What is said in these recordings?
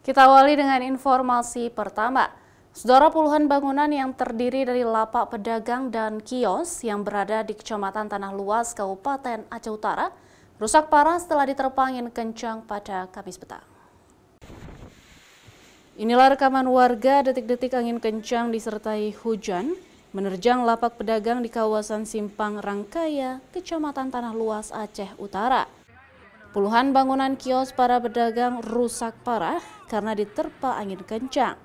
Kita awali dengan informasi pertama. Saudara, puluhan bangunan yang terdiri dari lapak pedagang dan kios yang berada di Kecamatan Tanah Luas, Kabupaten Aceh Utara, rusak parah setelah diterpa angin kencang pada Kamis petang. Inilah rekaman warga detik-detik angin kencang disertai hujan menerjang lapak pedagang di kawasan Simpang Rangkaya, Kecamatan Tanah Luas, Aceh Utara. Puluhan bangunan kios para pedagang rusak parah karena diterpa angin kencang.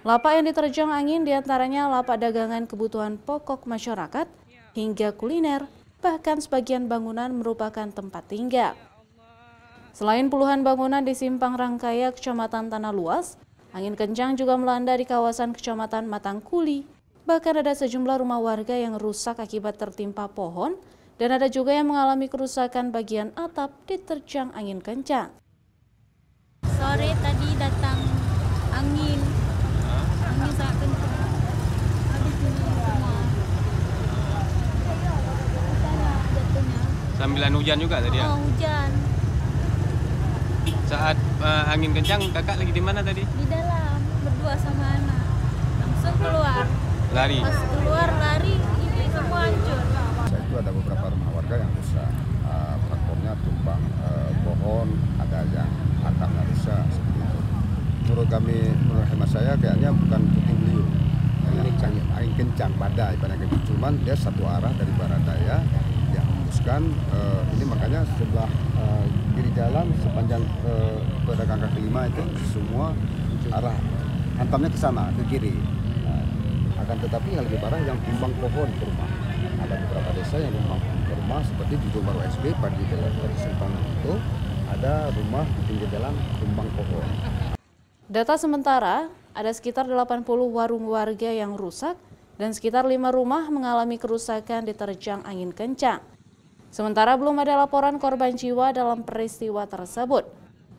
Lapak yang diterjang angin diantaranya lapak dagangan kebutuhan pokok masyarakat hingga kuliner, bahkan sebagian bangunan merupakan tempat tinggal. Selain puluhan bangunan di Simpang Rangkaya, Kecamatan Tanah Luas, angin kencang juga melanda di kawasan Kecamatan Matangkuli. Bahkan ada sejumlah rumah warga yang rusak akibat tertimpa pohon, dan ada juga yang mengalami kerusakan bagian atap diterjang angin kencang. Sore tadi datang angin sangat kencang. Habis ini semua. Sana jatuhnya. Sambilan hujan juga tadi ya? Oh, hujan. Saat angin kencang, kakak lagi di mana tadi? Di dalam, berdua sama anak. Langsung keluar. Lari? Pas keluar, lari, ini semua hancur. Itu ada beberapa rumah warga yang rusak, traktornya tumbang pohon, ada yang atapnya rusak seperti itu. Menurut hemat saya kayaknya bukan puting beliung, angin kencang, badai pada kencang. Cuman dia satu arah dari barat daya yang hembuskan. Ini makanya sebelah kiri jalan sepanjang pedagang kaki lima itu semua arah hantamnya ke sana, ke kiri. Akan tetapi yang lebih parah yang tumbang pohon ke rumah. Ada beberapa desa yang tumbang ke rumah seperti di Baru SB pada Simpang itu ada rumah di pinggir jalan tumbang pohon. Data sementara, ada sekitar 80 warung warga yang rusak dan sekitar 5 rumah mengalami kerusakan diterjang angin kencang. Sementara belum ada laporan korban jiwa dalam peristiwa tersebut.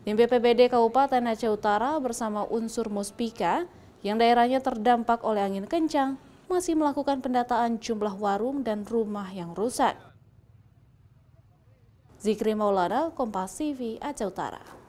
Tim BPBD Kabupaten Aceh Utara bersama unsur Muspika yang daerahnya terdampak oleh angin kencang masih melakukan pendataan jumlah warung dan rumah yang rusak. Zikri Maulana, Kompas TV, Aceh Utara.